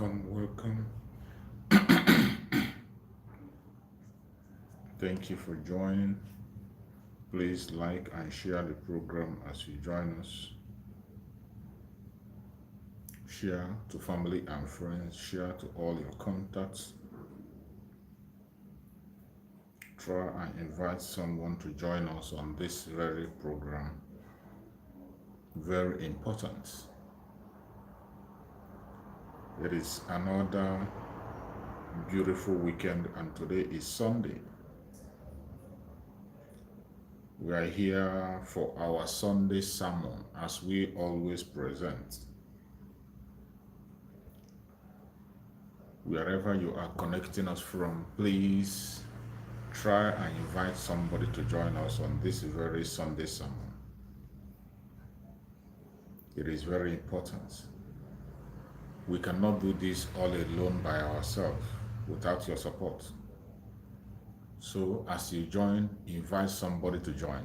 Welcome. Thank you for joining. Please like and share the program as you join us. Share to family and friends, share to all your contacts. Try and invite someone to join us on this very program. Very important. It is another beautiful weekend, and today is Sunday. We are here for our Sunday sermon as we always present. Wherever you are connecting us from, please try and invite somebody to join us on this very Sunday sermon. It is very important. We cannot do this all alone by ourselves without your support. So as you join, invite somebody to join.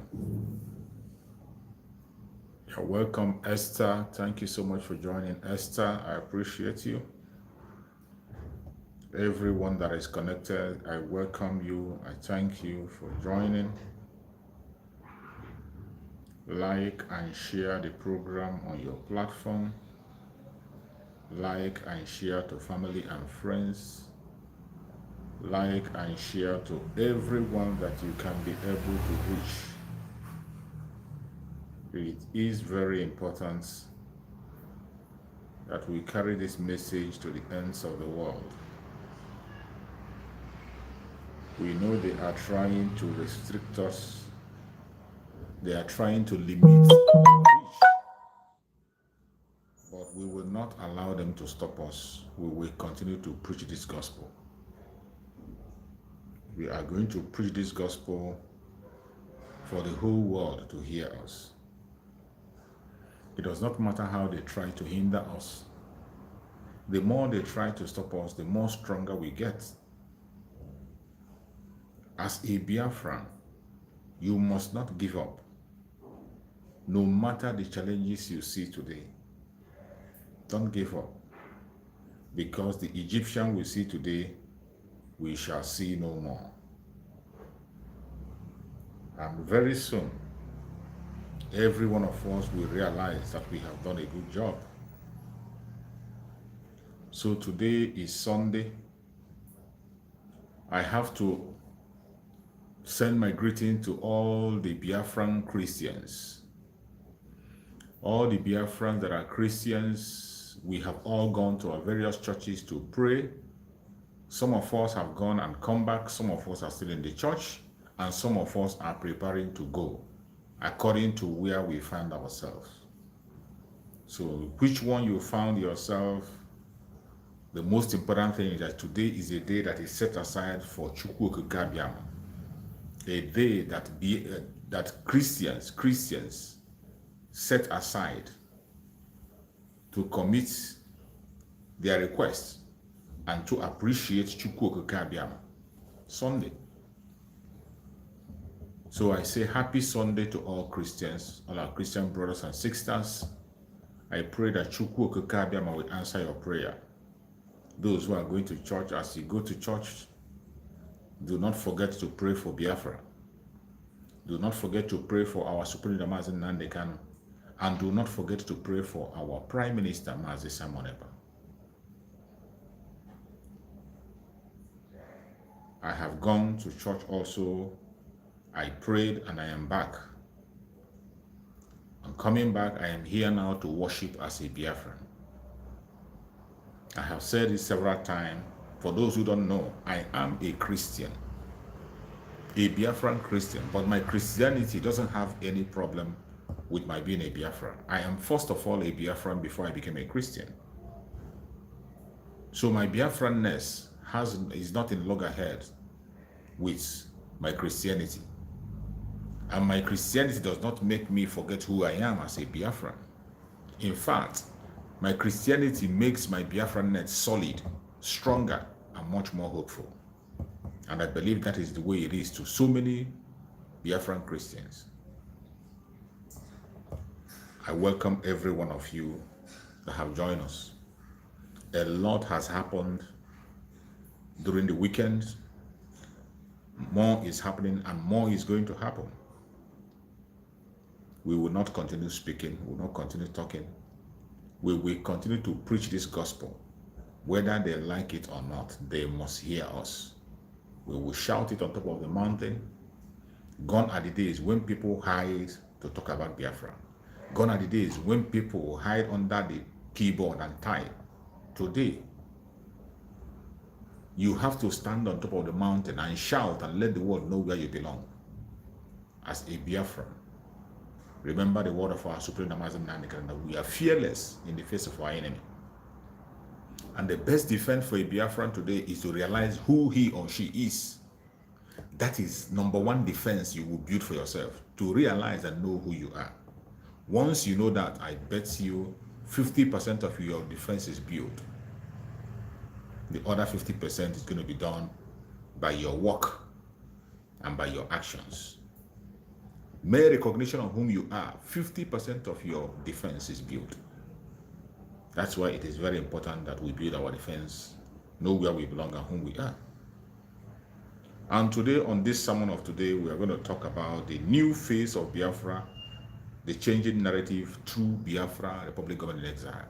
You're welcome, Esther. Thank you so much for joining, Esther. I appreciate you. Everyone that is connected, I welcome you. I thank you for joining. Like and share the program on your platform. Like and share to family and friends. Like and share to everyone that you can be able to reach. It is very important that we carry this message to the ends of the world. We know they are trying to restrict us. They are trying to limit our reach. But we will not allow them to stop us. We will continue to preach this gospel. We are going to preach this gospel for the whole world to hear us. It does not matter how they try to hinder us. The more they try to stop us, the more stronger we get. As a Biafran, you must not give up. No matter the challenges you see today, don't give up. Because the Egyptian we see today, we shall see no more. And very soon, every one of us will realize that we have done a good job. So today is Sunday. I have to send my greeting to all the Biafran Christians. All the Biafrans that are Christians, we have all gone to our various churches to pray. Some of us have gone and come back. Some of us are still in the church. And some of us are preparing to go according to where we find ourselves. So which one you found yourself, the most important thing is that today is a day that is set aside for Chukwu Okike, a day that Christians set aside to commit their requests and to appreciate Chukwu Okike Sunday. So I say happy Sunday to all Christians, all our Christian brothers and sisters. I pray that Chukwu Okike will answer your prayer. Those who are going to church, as you go to church, do not forget to pray for Biafra. Do not forget to pray for our Supreme Leader, Mazi Nnamdi Kanu. And do not forget to pray for our Prime Minister, Mazi Simon Ekpa. I have gone to church also. I prayed and I am back. I'm coming back. I am here now to worship as a Biafran. I have said it several times. For those who don't know, I am a Christian, a Biafran Christian, but my Christianity doesn't have any problem with my being a Biafran. I am first of all a Biafran before I became a Christian. So my Biafranness is not in loggerhead with my Christianity. And my Christianity does not make me forget who I am as a Biafran. In fact, my Christianity makes my Biafranness solid, stronger, and much more hopeful. And I believe that is the way it is to so many Biafran Christians. I welcome every one of you that have joined us. A lot has happened during the weekend. More is happening and more is going to happen. We will not continue speaking. We will not continue talking. We will continue to preach this gospel. Whether they like it or not, they must hear us. We will shout it on top of the mountain. Gone are the days when people hide to talk about Biafra. Gone are the days when people hide under the keyboard and type. Today, you have to stand on top of the mountain and shout and let the world know where you belong. As a Biafran, remember the word of our Supreme Namazim Nanikan, that we are fearless in the face of our enemy. And the best defense for a Biafran today is to realize who he or she is. That is number one defense you will build for yourself, to realize and know who you are. Once you know that, I bet you 50% of your defense is built. The other 50% is going to be done by your work and by your actions. Mere recognition of whom you are, 50% of your defense is built. That's why it is very important that we build our defense, know where we belong and whom we are. And today, on this sermon of today, we are going to talk about the new face of Biafra, the changing narrative through Biafra, Republic Government in Exile.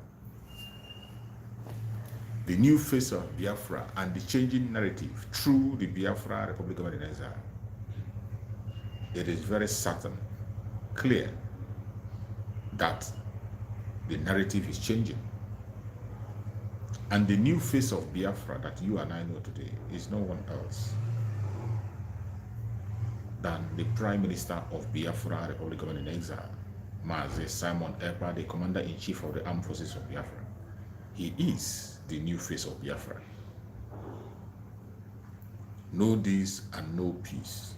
The new face of Biafra and the changing narrative through the Biafra, Republic Government in Exile. It is very certain, clear, that the narrative is changing. And the new face of Biafra that you and I know today is no one else than the Prime Minister of Biafra, Republic Government in Exile, Mazi Simon Ekpa, the Commander-in-Chief of the Armed Forces of Biafra. He is the new face of Biafra. Know this and know peace.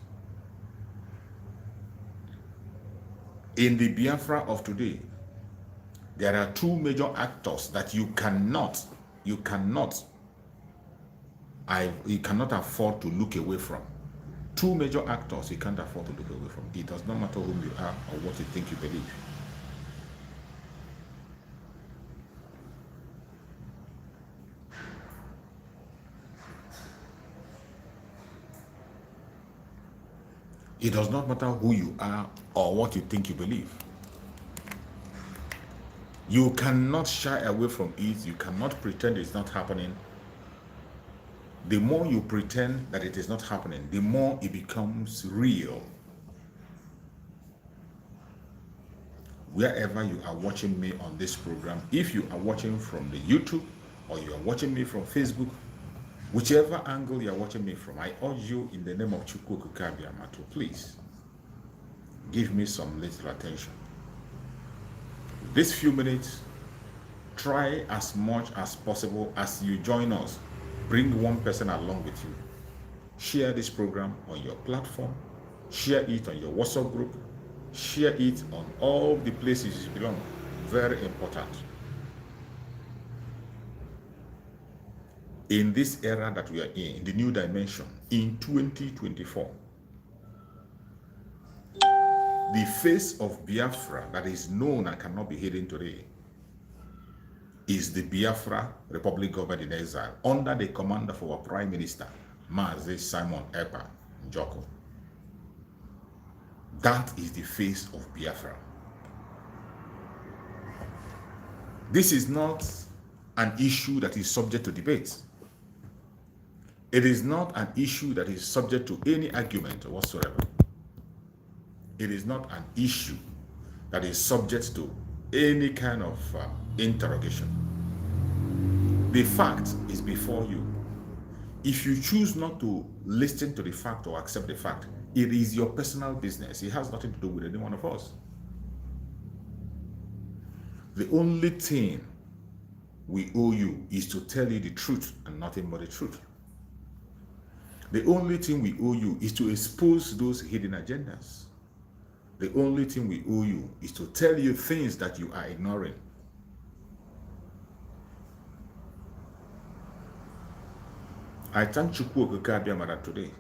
In the Biafra of today, there are two major actors that you cannot afford to look away from. Two major actors you can't afford to look away from. It does not matter whom you are or what you think you believe. It does not matter who you are or what you think you believe. You cannot shy away from it. You cannot pretend it's not happening. The more you pretend that it is not happening, the more it becomes real. Wherever you are watching me on this program, if you are watching from the YouTube or you are watching me from Facebook, whichever angle you are watching me from, I urge you in the name of Chukwu Kabiama to please give me some little attention. This few minutes, try as much as possible as you join us. Bring one person along with you. Share this program on your platform. Share it on your WhatsApp group. Share it on all the places you belong. Very important. In this era that we are in the new dimension, in 2024, the face of Biafra that is known and cannot be hidden today is the Biafra Republic Government in Exile under the command of our Prime Minister, Mazi Simon Ekpa Njoko. That is the face of Biafra. This is not an issue that is subject to debate. It is not an issue that is subject to any argument whatsoever. It is not an issue that is subject to any kind of interrogation. The fact is before you. If you choose not to listen to the fact or accept the fact, it is your personal business. It has nothing to do with any one of us. The only thing we owe you is to tell you the truth and nothing but the truth. The only thing we owe you is to expose those hidden agendas. The only thing we owe you is to tell you things that you are ignoring. I thank Chukwu Okike today.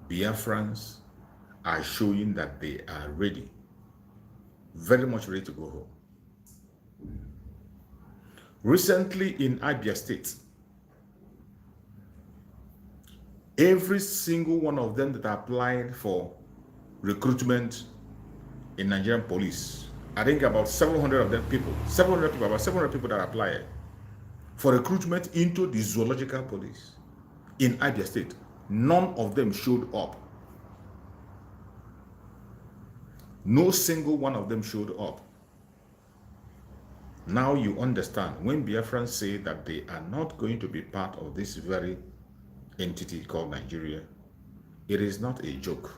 Biafrans are showing that they are ready, very much ready to go home. Recently in Abia State, every single one of them that applied for recruitment in Nigerian police, I think about 700 of them people, 700 people, about 700 people that applied for recruitment into the zoological police in Abia State, none of them showed up. No single one of them showed up. Now you understand when Biafrans say that they are not going to be part of this very entity called Nigeria, it is not a joke.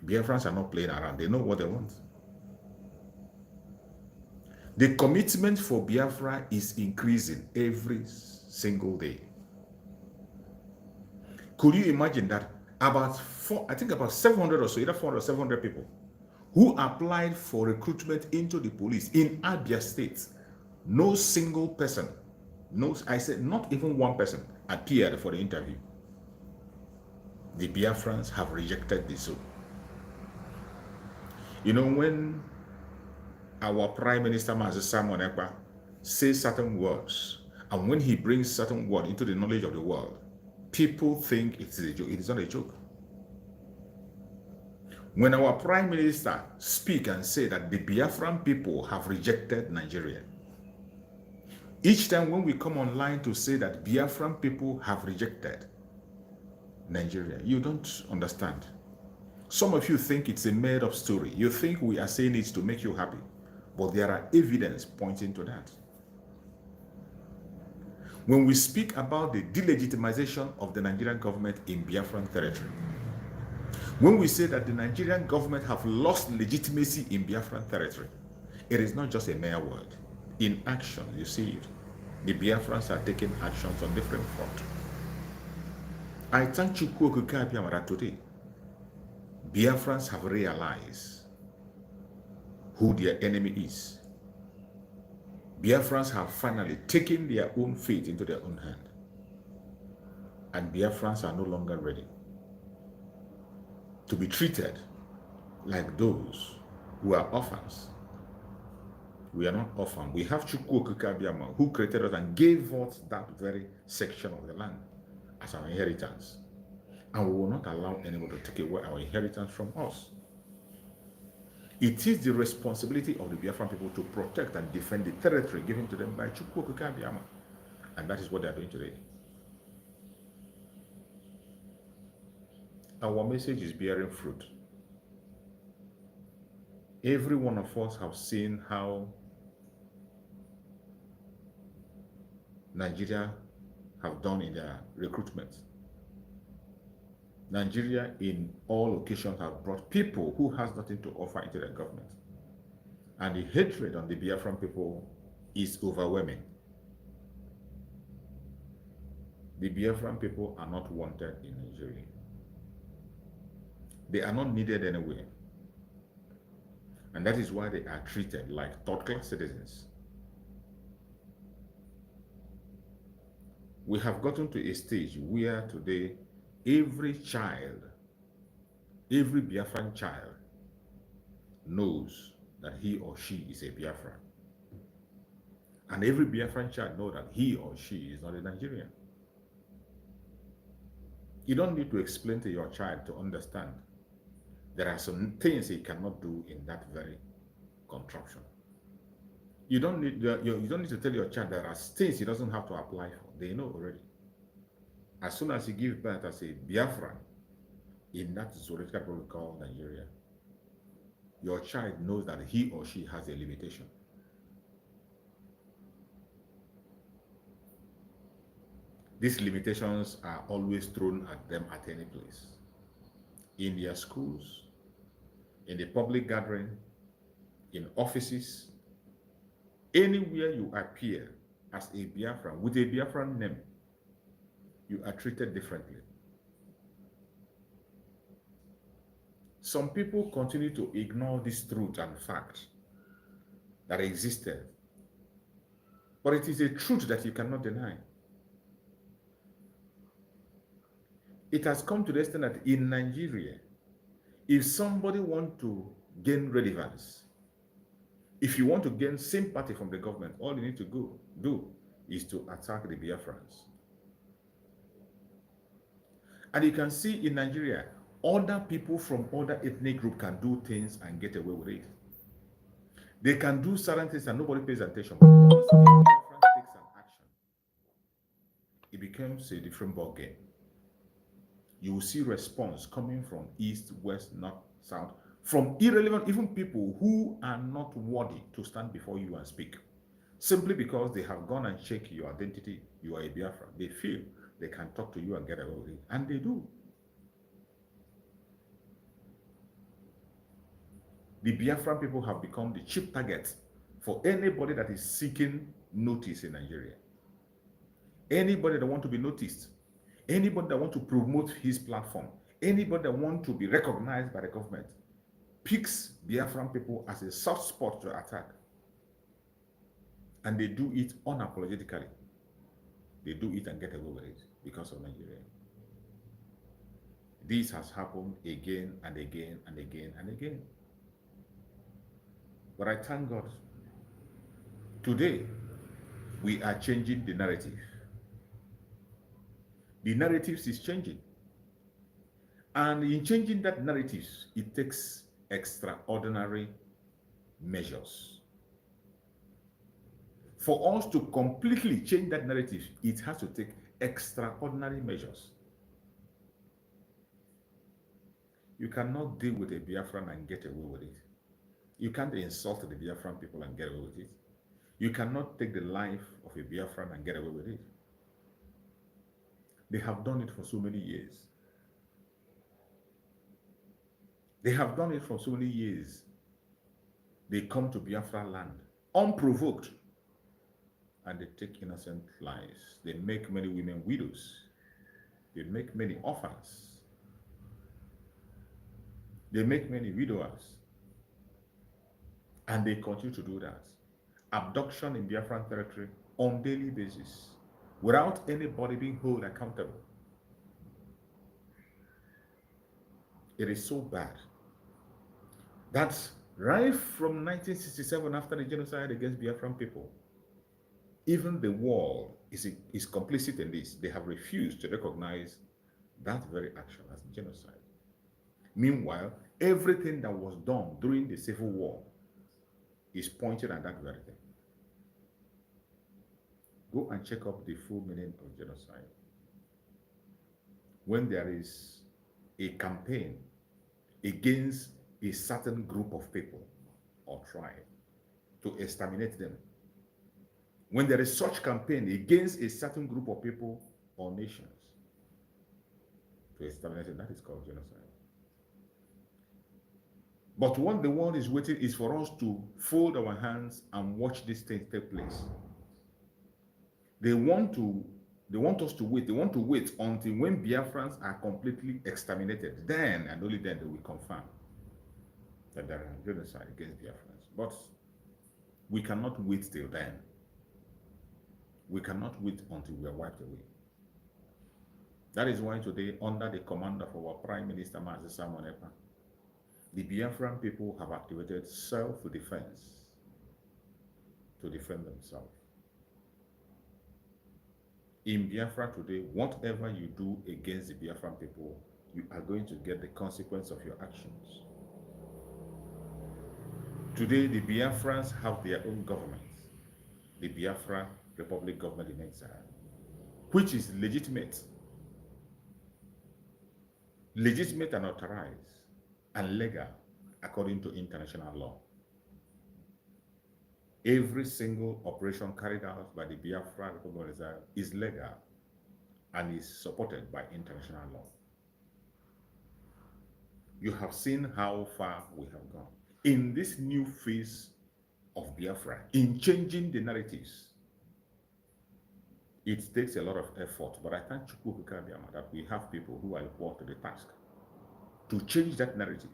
Biafrans are not playing around. They know what they want. The commitment for Biafra is increasing every single day. Could you imagine that about 700 or so, either 400 or 700 people who applied for recruitment into the police in Abia State, no single person, I said not even one person appeared for the interview. The Biafrans have rejected this. You know, when our Prime Minister, Mazi Simon Ekpa, says certain words, and when he brings certain words into the knowledge of the world, people think it's a joke. It is not a joke. When our Prime Minister speak and say that the Biafran people have rejected Nigeria, each time when we come online to say that Biafran people have rejected Nigeria, you don't understand. Some of you think it's a made-up story. You think we are saying it to make you happy, but there are evidence pointing to that. When we speak about the delegitimization of the Nigerian government in Biafran territory, when we say that the Nigerian government have lost legitimacy in Biafran territory, it is not just a mere word. In action, you see it. The Biafrans are taking actions on different fronts. I thank Chukwu Okike Abiamara today. Biafrans have realized who their enemy is. Biafrans have finally taken their own fate into their own hand. And Biafrans are no longer ready to be treated like those who are orphans. We are not orphans. We have Chukwu Okike Abiamara who created us and gave us that very section of the land as our inheritance. And we will not allow anyone to take away our inheritance from us. It is the responsibility of the Biafran people to protect and defend the territory given to them by Chukwu Okike Abiamara. And that is what they are doing today. Our message is bearing fruit. Every one of us have seen how Nigeria have done in their recruitment. Nigeria in all occasions have brought people who has nothing to offer into the government. And the hatred on the Biafran people is overwhelming. The Biafran people are not wanted in Nigeria. They are not needed anywhere. And that is why they are treated like third-class citizens. We have gotten to a stage where today every child, every Biafran child knows that he or she is a Biafran. And every Biafran child knows that he or she is not a Nigerian. You don't need to explain to your child to understand. There are some things he cannot do in that very contraption. You don't need to tell your child there are things he doesn't have to apply for. They know already. As soon as he gives birth as a Biafran in that zoological province called Nigeria, your child knows that he or she has a limitation. These limitations are always thrown at them at any place. In their schools, in the public gathering, in offices, anywhere you appear as a Biafran, with a Biafran name, you are treated differently. Some people continue to ignore this truth and fact that existed, but it is a truth that you cannot deny. It has come to the extent that in Nigeria, if somebody wants to gain relevance, If you want to gain sympathy from the government, all you need to do is to attack the Biafrans. And you can see in Nigeria, other people from other ethnic group can do things and get away with it. They can do certain things and nobody pays attention. But once the Biafran takes an action, it becomes a different ball game. You will see response coming from east, west, north, south, from irrelevant, even people who are not worthy to stand before you and speak. Simply because they have gone and checked your identity, you are a Biafra. They feel they can talk to you and get away with it. And they do. The Biafran people have become the chief target for anybody that is seeking notice in Nigeria. Anybody that wants to be noticed, anybody that wants to promote his platform, anybody that wants to be recognized by the government, picks Biafran people as a soft spot to attack. And they do it unapologetically. They do it and get away with it because of Nigeria. This has happened again and again and again and again. But I thank God. Today, we are changing the narrative. The narratives is changing. And in changing that narrative, it takes extraordinary measures. For us to completely change that narrative, it has to take extraordinary measures. You cannot deal with a Biafran and get away with it. You can't insult the Biafran people and get away with it. You cannot take the life of a Biafran and get away with it. They have done it for so many years. They have done it for so many years. They come to Biafra land unprovoked and they take innocent lives. They make many women widows. They make many orphans. They make many widowers. And they continue to do that. Abduction in Biafran territory on daily basis without anybody being held accountable. It is so bad that right from 1967, after the genocide against Biafran people, even the world is complicit in this. They have refused to recognize that very action as genocide. Meanwhile, everything that was done during the Civil War is pointed at that very thing. Go and check up the full meaning of genocide. When there is a campaign against a certain group of people or tribe to exterminate them, when there is such campaign against a certain group of people or nations to exterminate them, that is called genocide. But what the world is waiting is for us to fold our hands and watch this thing take place. They want us to wait. They want to wait until when Biafrans are completely exterminated. Then and only then they will confirm that there is genocide against Biafrans. But we cannot wait till then. We cannot wait until we are wiped away. That is why today, under the command of our Prime Minister, Mazi Simon Ekpa, the Biafran people have activated self-defense to defend themselves. In Biafra today, whatever you do against the Biafran people, you are going to get the consequence of your actions. Today, the Biafrans have their own government, the Biafra Republic Government in Exile, which is legitimate and authorized and legal according to international law. Every single operation carried out by the Biafra Republic of Exile is legal and is supported by international law. You have seen how far we have gone in this new phase of Biafra, in changing the narratives. It takes a lot of effort, but I thank Chukwu Bikabiyama that we have people who are equal to the task to change that narrative.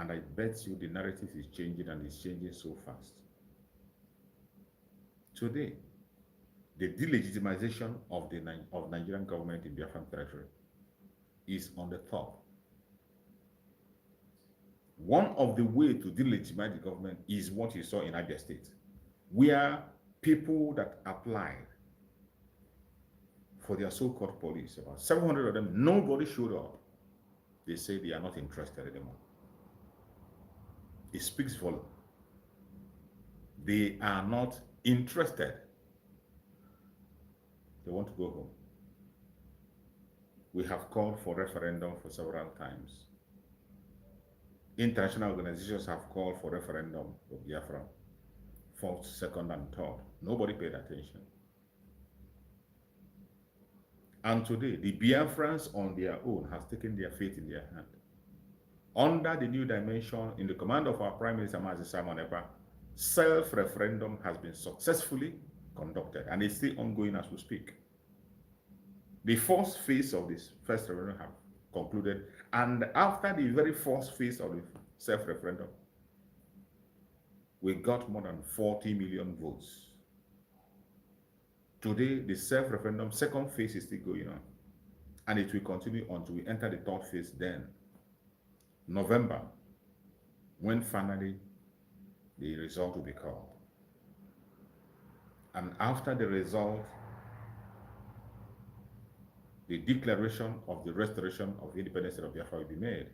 And I bet you the narrative is changing and it's changing so fast. Today, the delegitimization of the Nigerian government in Biafran territory is on the top. One of the ways to delegitimize the government is what you saw in Abia State, where people that applied for their so-called police, about 700 of them, nobody showed up. They say they are not interested anymore. It speaks volume. They are not interested. They want to go home. We have called for referendum for several times. International organizations have called for referendum for Biafra, first, second, and third. Nobody paid attention. And today, the Biafrans on their own has taken their fate in their hand. Under the new dimension, in the command of our Prime Minister, Mazi Simon Ekpa, self-referendum has been successfully conducted, and it's still ongoing as we speak. The first phase of this first referendum have concluded, and after the very first phase of the self-referendum, we got more than 40 million votes. Today, the self-referendum second phase is still going on, and it will continue until we enter the third phase then, November, when finally the result will be called. And after the result, the declaration of the restoration of independence of Biafra will be made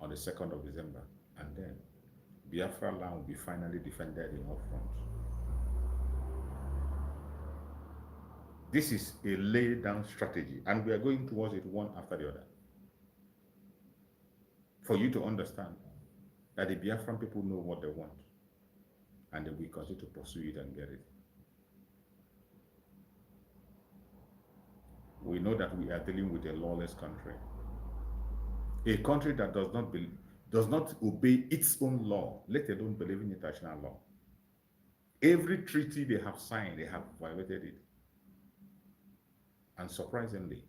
on the 2nd of December. And then Biafra land will be finally defended in all fronts. This is a laid down strategy, and we are going towards it one after the other. For you to understand that the Biafran people know what they want, and they will continue to pursue it and get it. We know that we are dealing with a lawless country, a country that does not obey its own law, let alone believe in international law. Every treaty they have signed, they have violated it. And surprisingly,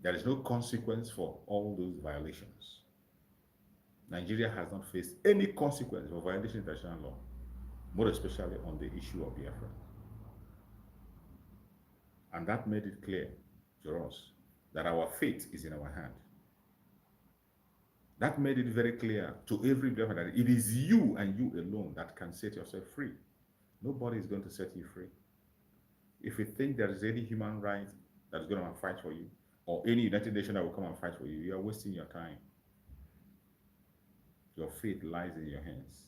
there is no consequence for all those violations. Nigeria has not faced any consequence for violation of international law, more especially on the issue of Biafra. And that made it clear to us that our fate is in our hand. That made it very clear to every Biafran that it is you and you alone that can set yourself free. Nobody is going to set you free. If you think there is any human right that is going to fight for you, or any United Nations that will come and fight for you, you are wasting your time. Your fate lies in your hands.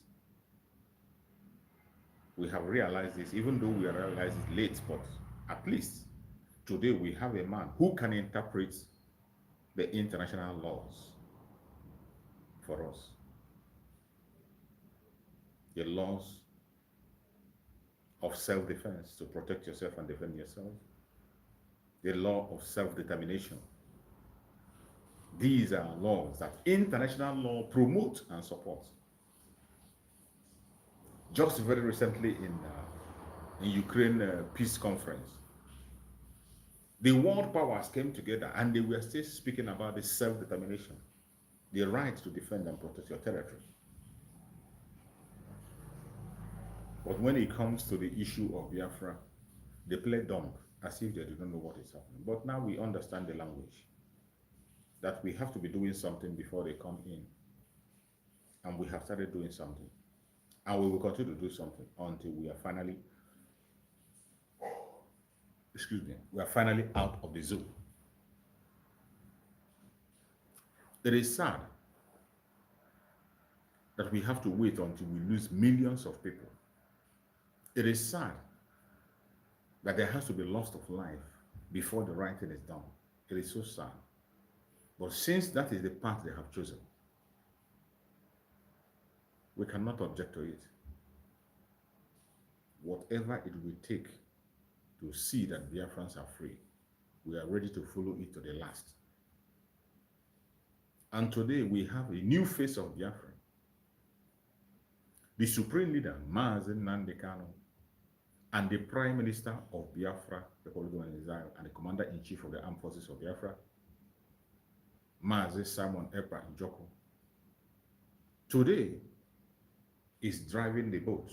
We have realized this, even though we realize it late, but at least today we have a man who can interpret the international laws for us. The laws of self-defense, to protect yourself and defend yourself. The law of self-determination. These are laws that international law promotes and supports. Just very recently in Ukraine peace conference, the world powers came together and they were still speaking about the self-determination, the right to defend and protect your territory. But when it comes to the issue of Biafra, they play dumb, as if they do not know what is happening. But now we understand the language, that we have to be doing something before they come in. And we have started doing something. And we will continue to do something until we are finally, we are finally out of the zone. It is sad that we have to wait until we lose millions of people. It is sad that there has to be loss of life before the right thing is done. It is so sad. But since that is the path they have chosen, we cannot object to it. Whatever it will take to see that Biafrans are free, we are ready to follow it to the last. And today we have a new face of Biafra. The supreme leader, Mazi Nnamdi Kanu, and the Prime Minister of Biafra, the Republic of Israel, and the Commander-in-Chief of the Armed Forces of Biafra, Mazi Simon Ekpa Njoko, today is driving the boat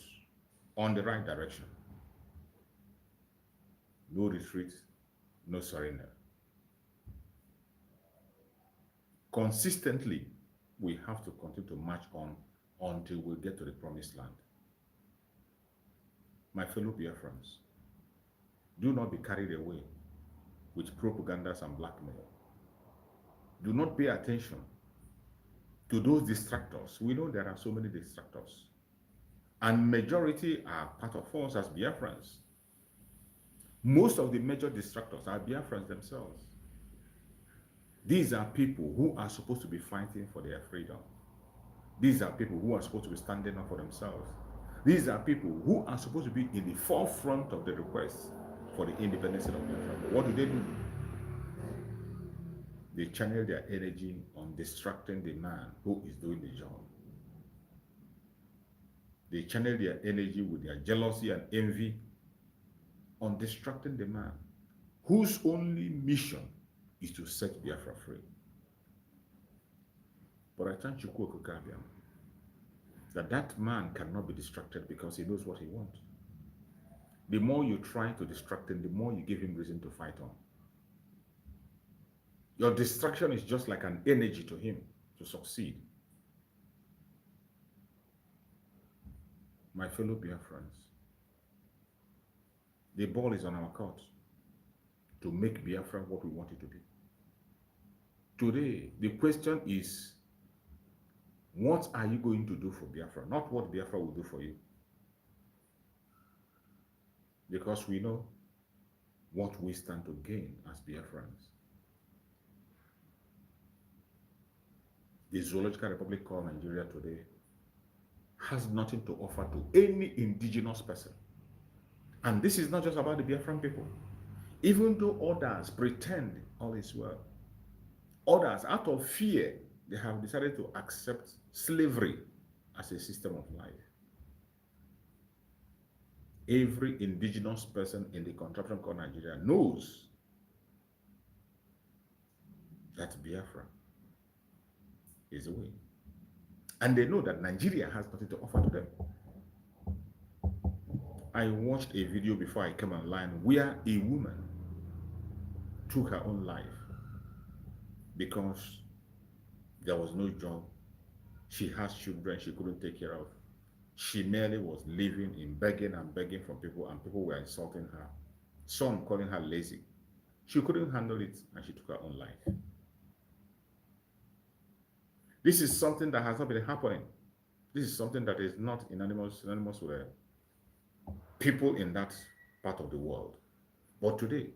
on the right direction. No retreat, no surrender. Consistently, we have to continue to march on until we get to the promised land. My fellow Biafrans, do not be carried away with propagandas and blackmail. Do not pay attention to those distractors. We know there are so many distractors. And majority are part of us as Biafrans. Most of the major distractors are Biafrans themselves. These are people who are supposed to be fighting for their freedom. These are people who are supposed to be standing up for themselves. These are people who are supposed to be in the forefront of the request for the independence of Biafra. But what do? They channel their energy on distracting the man who is doing the job. They channel their energy with their jealousy and envy on distracting the man whose only mission is to set Biafra free. But I thank you, that man cannot be distracted because he knows what he wants. The more you try to distract him, the more you give him reason to fight on. Your distraction is just like an energy to him to succeed. My fellow Biafrans, the ball is on our court to make Biafra what we want it to be. Today, the question is, what are you going to do for Biafra? Not what Biafra will do for you. Because we know what we stand to gain as Biafrans. The Zoological Republic called Nigeria today has nothing to offer to any indigenous person. And this is not just about the Biafran people. Even though others pretend all is well, others, out of fear, they have decided to accept slavery as a system of life. Every indigenous person in the contraption called Nigeria knows that Biafra is the way. And they know that Nigeria has nothing to offer to them. I watched a video before I came online where a woman took her own life because there was no job. She has children she couldn't take care of. She merely was living in begging and begging from people, and people were insulting her. Some calling her lazy. She couldn't handle it, and she took her own life. This is something that has not been happening. This is something that is not synonymous with people in that part of the world. But today,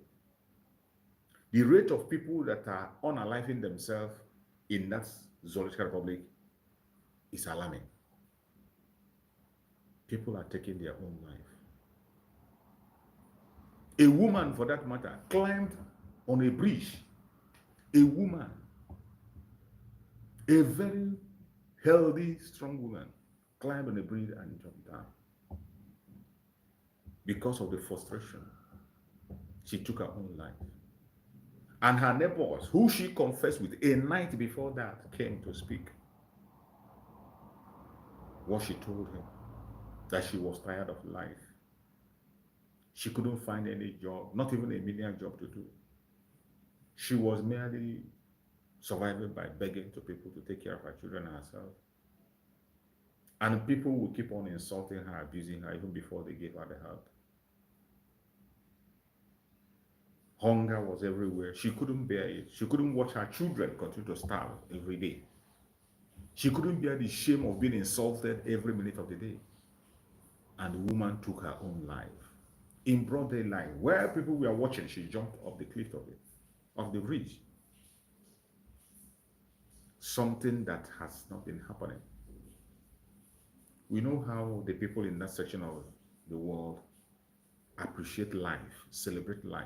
the rate of people that are unaliving themselves in that Zoological Republic is alarming. People are taking their own life. A woman, for that matter, climbed on a bridge. A woman, a very healthy, strong woman, climbed on a bridge and jumped down. Because of the frustration, she took her own life. And her neighbors, who she confessed with a night before that, came to speak. What she told him, that she was tired of life. She couldn't find any job, not even a million job to do. She was merely surviving by begging to people to take care of her children and herself. And people would keep on insulting her, abusing her, even before they gave her the help. Hunger was everywhere. She couldn't bear it. She couldn't watch her children continue to starve every day. She couldn't bear the shame of being insulted every minute of the day. And the woman took her own life. In broad daylight, where people were watching, she jumped off the cliff of the bridge. Something that has not been happening. We know how the people in that section of the world appreciate life, celebrate life.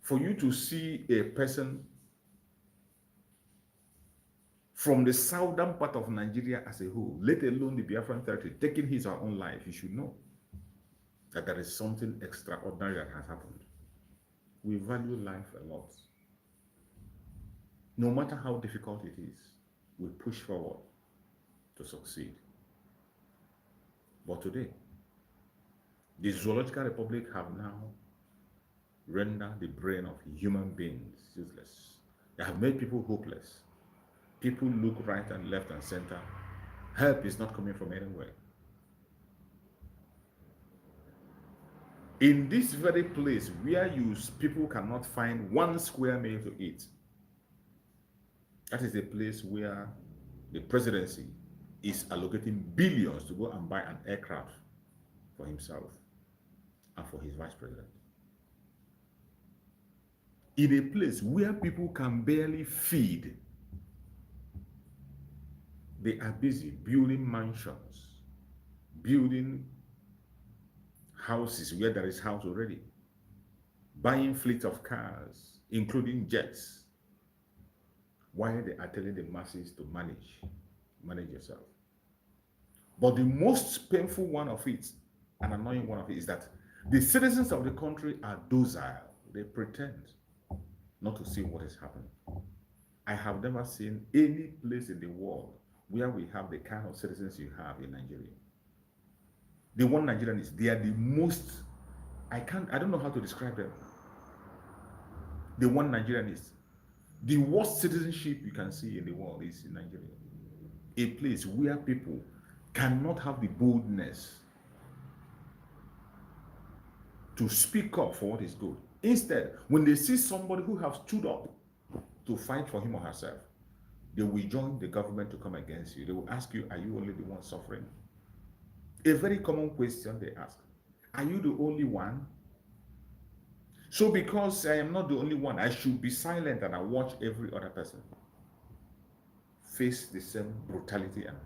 For you to see a person from the southern part of Nigeria as a whole, let alone the Biafran territory, taking his or her own life, you should know that there is something extraordinary that has happened. We value life a lot. No matter how difficult it is, we push forward to succeed. But today, the Zoological Republic have now rendered the brain of human beings useless. They have made people hopeless. People look right and left and center. Help is not coming from anywhere. In this very place where people cannot find 1 square meal to eat, that is a place where the presidency is allocating billions to go and buy an aircraft for himself and for his vice president. In a place where people can barely feed, they are busy building mansions, building houses where there is house already, buying fleet of cars, including jets, while they are telling the masses to manage yourself. But the most painful one of it, and annoying one of it, is that the citizens of the country are docile. They pretend not to see what is happening. I have never seen any place in the world where we have the kind of citizens you have in Nigeria. The one Nigerians, they are the most, I don't know how to describe them. The one Nigerians, the worst citizenship you can see in the world is in Nigeria. A place where people cannot have the boldness to speak up for what is good. Instead, when they see somebody who has stood up to fight for him or herself, they will join the government to come against you. They will ask you, are you only the one suffering? A very common question they ask, are you the only one? So because I am not the only one, I should be silent and I watch every other person face the same brutality. And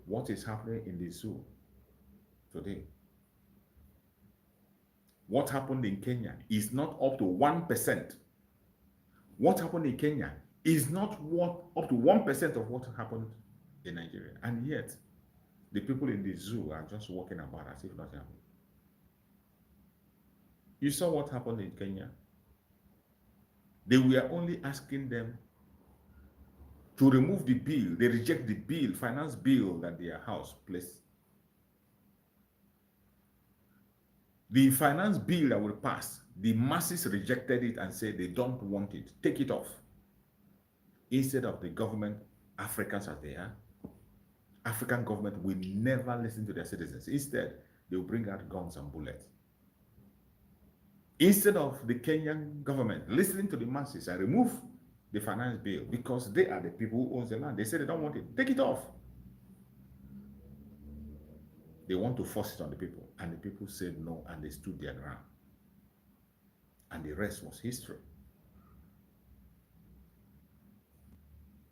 what is happening in the zoo today? What happened in Kenya is not up to 1%. What happened in Kenya is not up to 1% of what happened in Nigeria. And yet, the people in the zoo are just walking about as if nothing happened. You saw what happened in Kenya. They were only asking them to remove the bill. They reject the bill, finance bill that their house placed. The finance bill that will pass, the masses rejected it and said they don't want it. Take it off. Instead of the government, Africans as they are, African government will never listen to their citizens. Instead, they will bring out guns and bullets. Instead of the Kenyan government listening to the masses and remove the finance bill because they are the people who own the land. They say they don't want it. Take it off. They want to force it on the people. And the people said no, and they stood their ground. And the rest was history.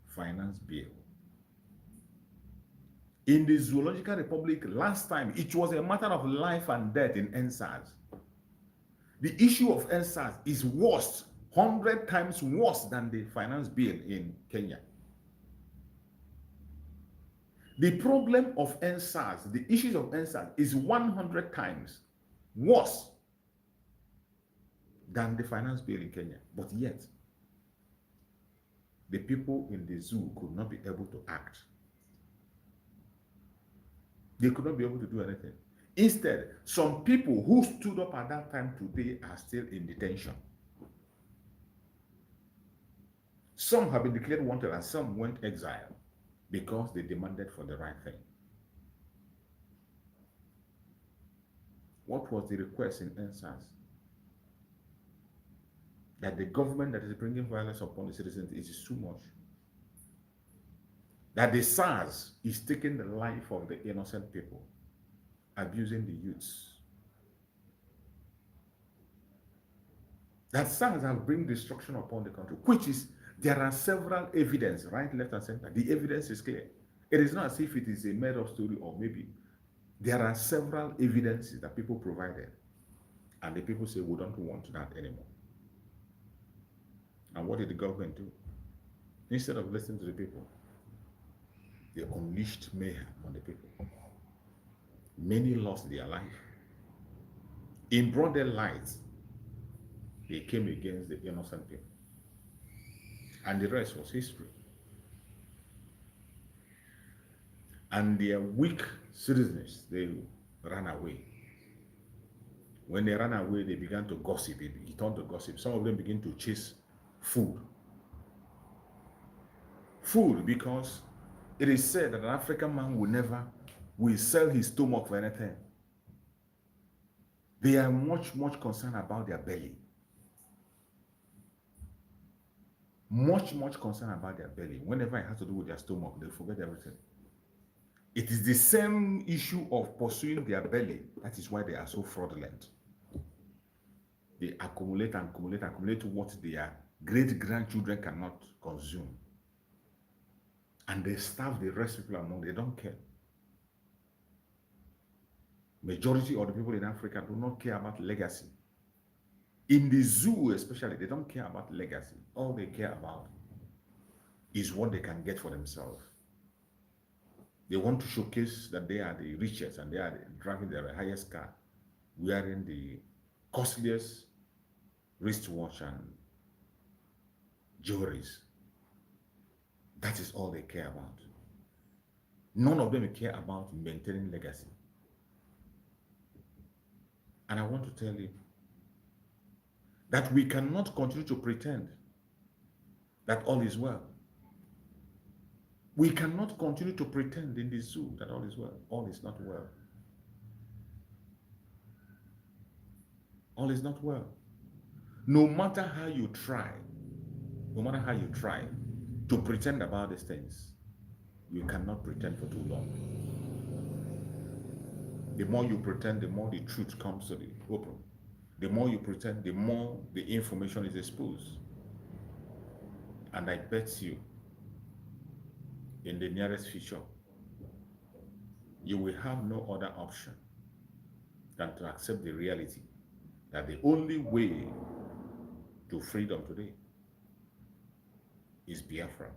Finance bill. In the Zoological Republic, last time, it was a matter of life and death in NSAS. The issue of NSAS is worse, 100 times worse than the finance bill in Kenya. The problem of NSAS, the issues of NSAS is 100 times worse than the finance bill in Kenya. But yet, the people in the zoo could not be able to act. They could not be able to do anything. Instead, some people who stood up at that time today are still in detention. Some have been declared wanted and some went exile because they demanded for the right thing. What was the request in NSAS? That the government that is bringing violence upon the citizens is too much. That the SARS is taking the life of the innocent people, abusing the youths. That SARS have bring destruction upon the country, which is, there are several evidence, right, left, and center. The evidence is clear. It is not as if it is a made-up story, or maybe there are several evidences that people provided, and the people say, we don't want that anymore. And what did the government do? Instead of listening to the people, they unleashed mayhem on the people. Many lost their life. In broad daylight, they came against the innocent people. And the rest was history. And their weak citizens, they ran away. When they ran away, they began to gossip. It turned to gossip. Some of them began to chase Food. Food, because it is said that an African man will sell his stomach for anything. They are much concerned about their belly. Much concerned about their belly. Whenever it has to do with their stomach, they forget everything. It is the same issue of pursuing their belly. That is why they are so fraudulent. They accumulate what their great-grandchildren cannot consume. And they starve the rest of people among them. They don't care. Majority of the people in Africa do not care about legacy. In the zoo especially, they don't care about legacy. All they care about is what they can get for themselves. They want to showcase that they are the richest and they are driving the highest car, wearing the costliest wristwatch and jewelries. That is all they care about. None of them care about maintaining legacy. And I want to tell you that we cannot continue to pretend that all is well. We cannot continue to pretend in the zoo that all is well. All is not well. All is not well. No matter how you try to pretend about these things, you cannot pretend for too long. The more you pretend, the more the truth comes to the open. The more you pretend, the more the information is exposed. And I bet you, in the nearest future, you will have no other option than to accept the reality that the only way to freedom today is Biafra.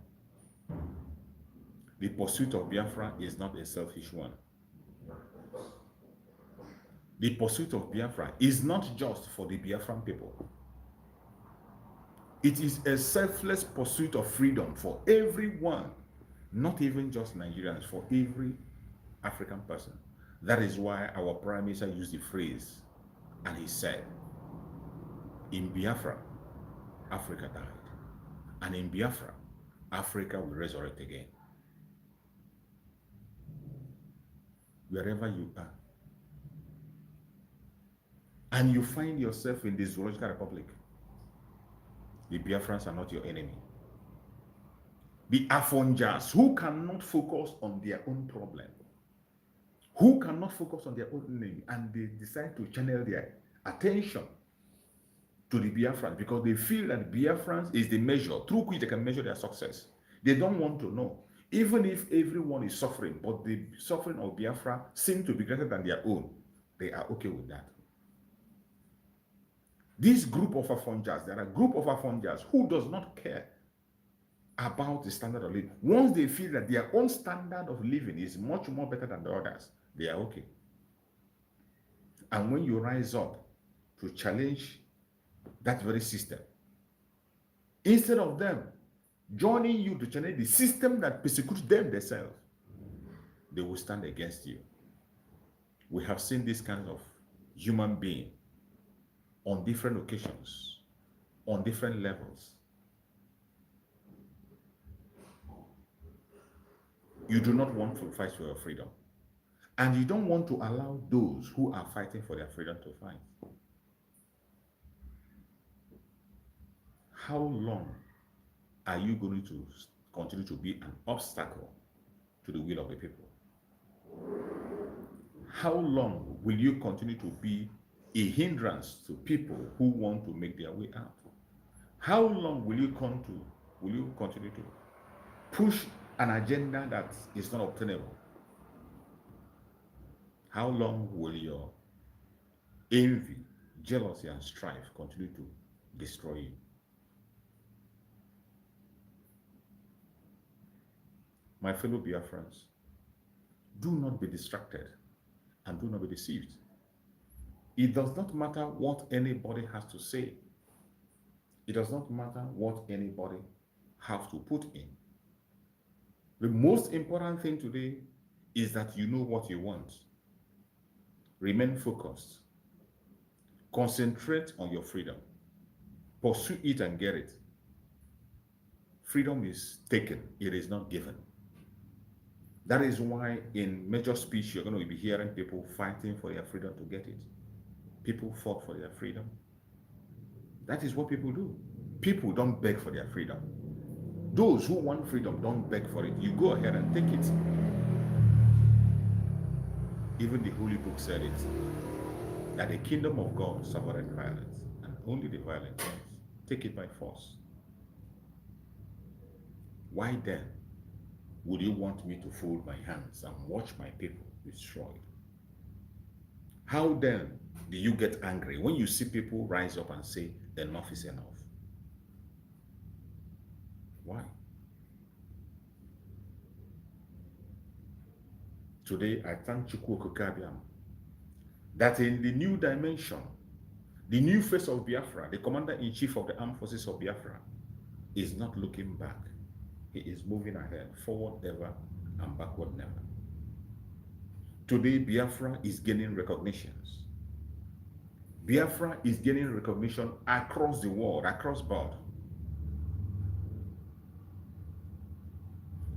The pursuit of Biafra is not a selfish one. The pursuit of Biafra is not just for the Biafran people. It is a selfless pursuit of freedom for everyone, not even just Nigerians, for every African person. That is why our Prime Minister used the phrase, and he said, in Biafra, Africa died. And in Biafra, Africa will resurrect again. Wherever you are, and you find yourself in the Zoological Republic, the Biafrans are not your enemy. The Afonjas, who cannot focus on their own problem, who cannot focus on their own enemy, and they decide to channel their attention to the Biafrans because they feel that Biafrans is the measure through which they can measure their success. They don't want to know. Even if everyone is suffering, but the suffering of Biafra seems to be greater than their own, they are okay with that. This group of Afonjas, there are a group of Afonjas who does not care about the standard of living. Once they feel that their own standard of living is much more better than the others, they are okay. And when you rise up to challenge that very system, instead of them joining you to challenge the system that persecutes them themselves, they will stand against you. We have seen this kind of human being on different occasions, on different levels. You do not want to fight for your freedom. And you don't want to allow those who are fighting for their freedom to fight. How long are you going to continue to be an obstacle to the will of the people? How long will you continue to be a hindrance to people who want to make their way out? How long will you continue to push an agenda that is not obtainable? How long will your envy, jealousy, and strife continue to destroy you? My fellow Biafrans, do not be distracted and do not be deceived. It does not matter what anybody has to say. It does not matter what anybody has to put in. The most important thing today is that you know what you want. Remain focused. Concentrate on your freedom. Pursue it and get it. freedom is taken, it is not given. That is why in major speech, you're going to be hearing people fighting for their freedom to get it. People fought for their freedom. That is what people do. People don't beg for their freedom. Those who want freedom don't beg for it. You go ahead and take it. Even the Holy Book said it, that the kingdom of God suffered violence, and only the violent ones take it by force. Why then would you want me to fold my hands and watch my people destroyed? How then do you get angry when you see people rise up and say, enough is enough? Why? Today, I thank Chukwu Okikabiam that in the new dimension, the new face of Biafra, the commander-in-chief of the armed forces of Biafra, is not looking back. He is moving ahead, forward ever and backward never. Today, Biafra is gaining recognitions. Biafra is gaining recognition across the world, across board.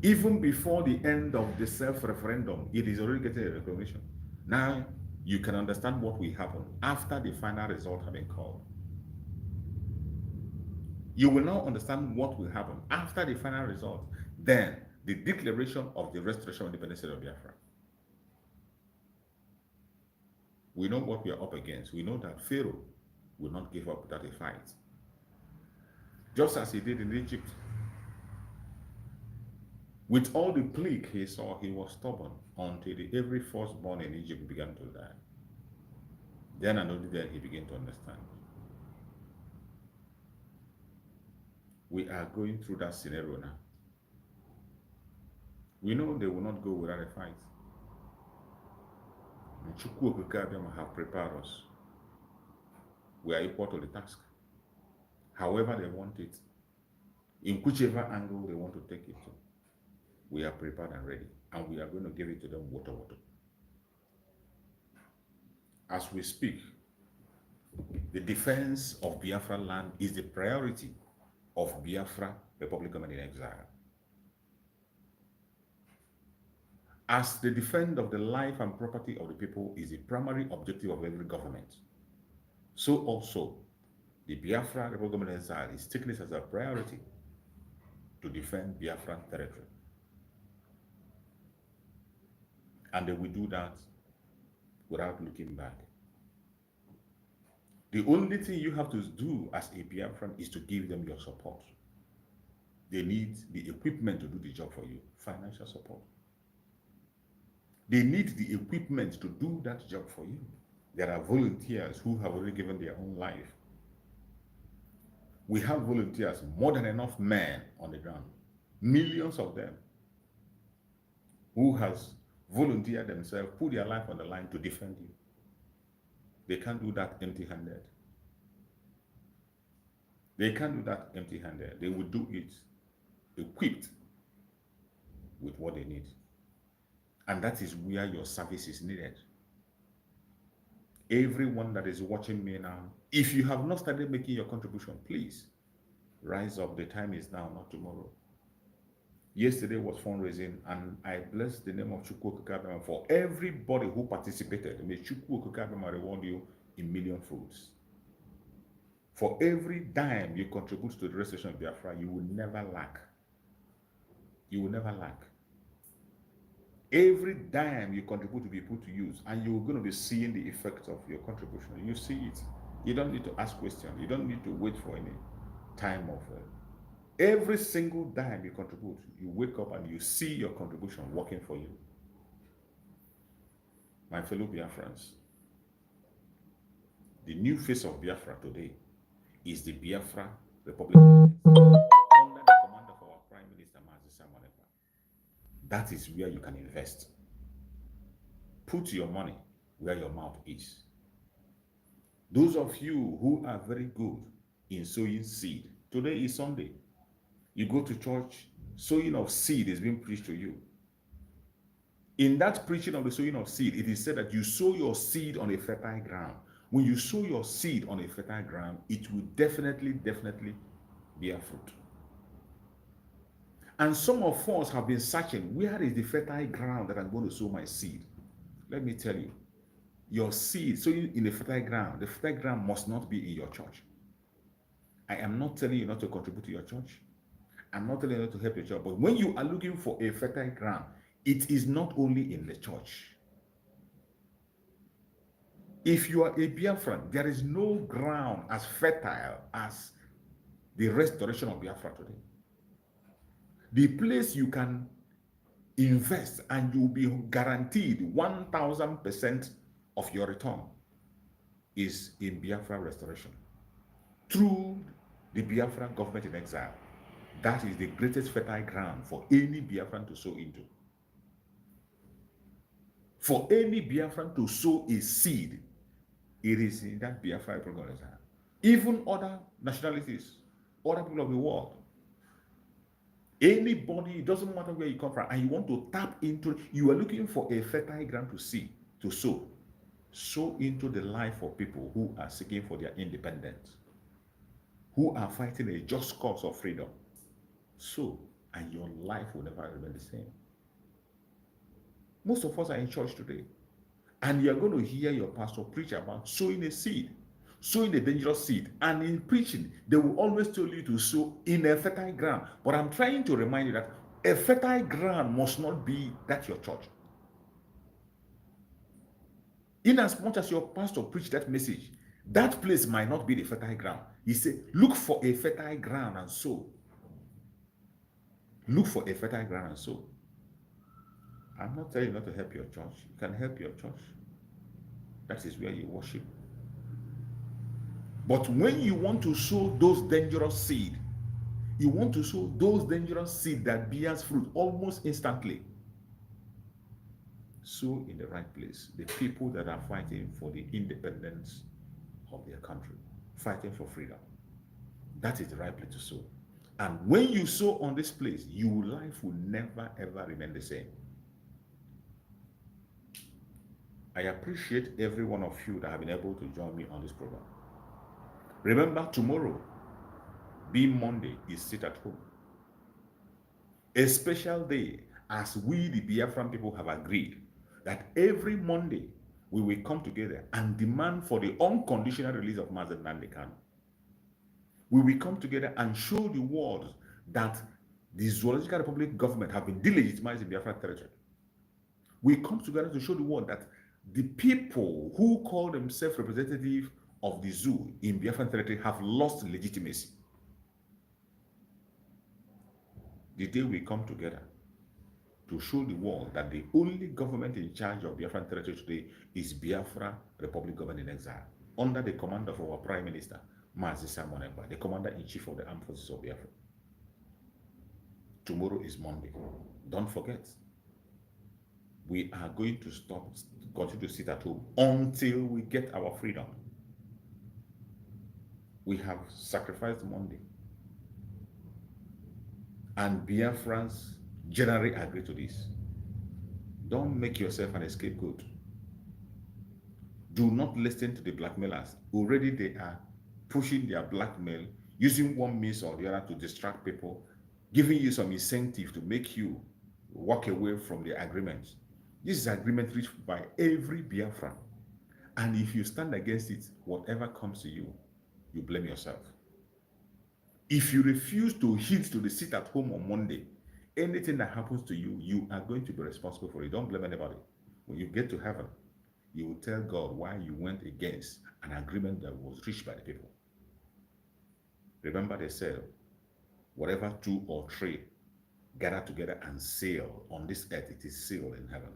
Even before the end of the self-referendum, it is already getting a recognition. Now, you can understand what will happen after the final result has been called. You will now understand what will happen after the final result. Then, the declaration of the restoration of the independence of Biafra. We know what we are up against. We know that Pharaoh will not give up without a fight. Just as he did in Egypt. With all the plague he saw, he was stubborn until every firstborn in Egypt began to die. Then and only then he began to understand. We are going through that scenario now. We know they will not go without a fight. And Chukwu Okikabiam have prepared us. We are equal to the task. However they want it, in whichever angle they want to take it to, we are prepared and ready, and we are going to give it to them water. As we speak, the defense of Biafra land is the priority of Biafra Republic Government in Exile. As the defense of the life and property of the people is the primary objective of every government, so also the Biafra Republic Government in Exile is taking this as a priority to defend Biafran territory. And they will do that without looking back. The only thing you have to do as a Biafran is to give them your support. They need the equipment to do the job for you, financial support. They need the equipment to do that job for you. There are volunteers who have already given their own life. We have volunteers, more than enough men on the ground, millions of them, who has volunteered themselves, put their life on the line to defend you. They can't do that empty-handed. They can't do that empty-handed. They will do it equipped with what they need. And that is where your service is needed. Everyone that is watching me now, if you have not started making your contribution, please rise up. The time is now, not tomorrow. Yesterday was fundraising, and I bless the name of Chukwu Okikabiam for everybody who participated. May Chukwu Okikabiam reward you in million folds. For every dime you contribute to the restoration of Biafra, you will never lack. You will never lack. Every dime you contribute to be put to use, and you're going to be seeing the effect of your contribution. You see it. You don't need to ask questions. You don't need to wait for any time of every single dime you contribute, you wake up and you see your contribution working for you. My fellow Biafrans, the new face of Biafra today is the Biafra Republic under the command of our Prime Minister, Mazi Samonepa. That is where you can invest. Put your money where your mouth is. Those of you who are very good in sowing seed, today is Sunday. You go to church, sowing of seed is being preached to you. In that preaching of the sowing of seed, it is said that you sow your seed on a fertile ground. When you sow your seed on a fertile ground, it will definitely bear fruit. And some of us have been searching, where is the fertile ground that I'm going to sow my seed? Let me tell you, your seed sowing in the fertile ground must not be in your church. I am not telling you not to contribute to your church. I'm not telling you not to help your church. But when you are looking for a fertile ground, it is not only in the church. If you are a Biafran, there is no ground as fertile as the restoration of Biafra today. The place you can invest and you'll be guaranteed 1000% of your return is in Biafra restoration through the Biafra government in exile. That is the greatest fertile ground for any Biafran to sow into. For any Biafran to sow a seed, it is in that Biafra program. Even other nationalities, other people of the world, anybody, it doesn't matter where you come from, and you want to tap into, you are looking for a fertile ground to see, to sow into the life of people who are seeking for their independence, who are fighting a just cause of freedom. So, and your life will never remain the same. Most of us are in church today, and you're going to hear your pastor preach about sowing a seed, sowing a dangerous seed. And in preaching, they will always tell you to sow in a fertile ground. But I'm trying to remind you that a fertile ground must not be that your church. In as much as your pastor preached that message, that place might not be the fertile ground. He said, look for a fertile ground and sow. Look for a fertile ground and sow. I'm not telling you not to help your church. You can help your church. That is where you worship. But when you want to sow those dangerous seed, you want to sow those dangerous seed that bears fruit almost instantly, sow in the right place. The people that are fighting for the independence of their country, fighting for freedom. That is the right place to sow. And when you sow on this place, your life will never ever remain the same. I appreciate every one of you that have been able to join me on this program. Remember, tomorrow, being Monday, is sit at home. A special day, as we, the Biafran people, have agreed that every Monday we will come together and demand for the unconditional release of Mazen Nnamdi Kanu. We will come together and show the world that the Zoological Republic government have been delegitimized in Biafra territory. We come together to show the world that the people who call themselves representative of the zoo in Biafran territory have lost legitimacy. The day we come together to show the world that the only government in charge of Biafran territory today is Biafra Republic government in exile, under the command of our Prime Minister, Mazi Simon Ekpa, the Commander-in-Chief of the Armed Forces of Biafra. Tomorrow is Monday. Don't forget. We are going to continue to sit at home until we get our freedom. We have sacrificed Monday. And Biafrans generally agree to this. Don't make yourself an scapegoat. Do not listen to the blackmailers. Already they are pushing their blackmail, using one means or the other to distract people, giving you some incentive to make you walk away from the agreements. This is agreement reached by every Biafran. And if you stand against it, whatever comes to you, you blame yourself. If you refuse to heed to the sit at home on Monday, anything that happens to you, you are going to be responsible for it. Don't blame anybody. When you get to heaven, you will tell God why you went against an agreement that was reached by the people. Remember, they said, whatever two or three gather together and sail on this earth, it is sealed in heaven.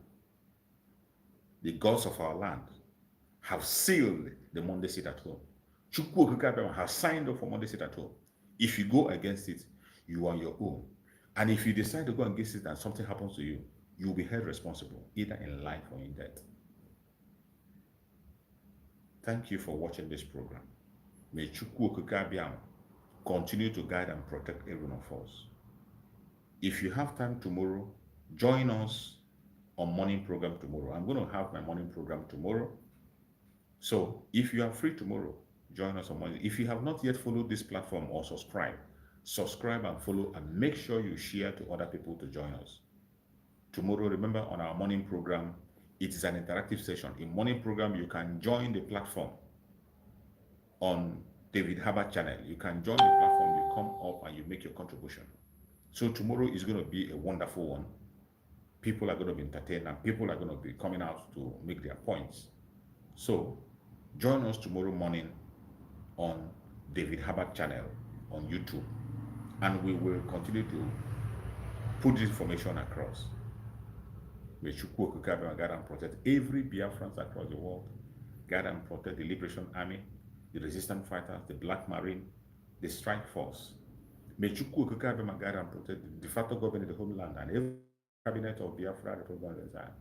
The gods of our land have sealed the Monday sit at home. Chukwu Okike has signed up for Monday sit at home. If you go against it, you are your own. And if you decide to go against it and something happens to you, you'll be held responsible, either in life or in death. Thank you for watching this program. May Chukwu Okike continue to guide and protect every one of us. If you have time tomorrow, join us on morning program tomorrow. I'm going to have my morning program tomorrow. So if you are free tomorrow, join us on Monday. If you have not yet followed this platform or subscribe subscribe and follow, and make sure you share to other people to join us. Tomorrow, remember, on our morning program, it is an interactive session. In morning program, you can join the platform on David Herbert channel. You can join the platform, you come up and you make your contribution. So tomorrow is going to be a wonderful one. People are going to be entertained and people are going to be coming out to make their points. So join us tomorrow morning on David Herbert channel on YouTube, and we will continue to put this information across. May Chukwu Okike guide and protect every Biafrans across the world, guide and protect the Liberation Army, the resistance fighters, the Black Marine, the Strike Force. May Chukwu Okike guide and protect the de facto government of the homeland and every cabinet of Biafra, the Republic of Zion.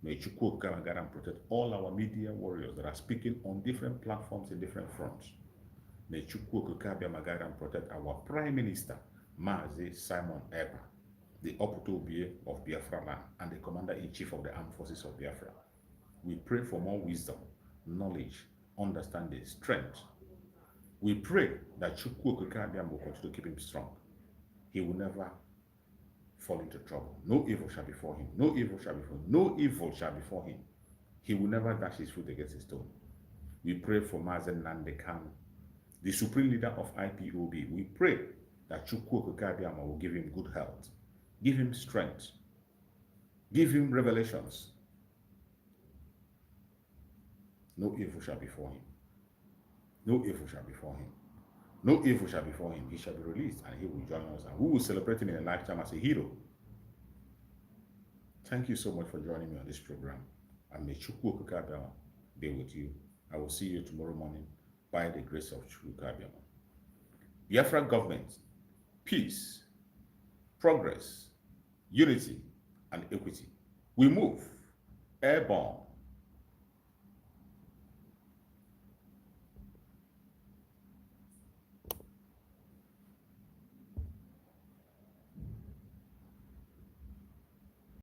May Chukwu Okike guide and protect all our media warriors that are speaking on different platforms in different fronts. May Chukwu Okike guide and protect our Prime Minister, Mazi Simon Ekpa, the Oputobie of Biafra land, and the Commander-in-Chief of the Armed Forces of Biafra. We pray for more wisdom, knowledge, understanding, strength. We pray that Chukwu Okike will continue to keep him strong. He will never fall into trouble. No evil shall befall him. No evil shall befall him. No evil shall befall him. He will never dash his foot against a stone. We pray for Mazen Nandekanu, the supreme leader of IPOB. We pray that Chukwu Okike will give him good health, give him strength, give him revelations. No evil shall befall him. No evil shall befall him. No evil shall befall him. He shall be released and he will join us, and we will celebrate him in a lifetime as a hero. Thank you so much for joining me on this program. And may Chukwu Okike be with you. I will see you tomorrow morning by the grace of Chukwu Okike. Biafra government, peace, progress, unity, and equity. We move airborne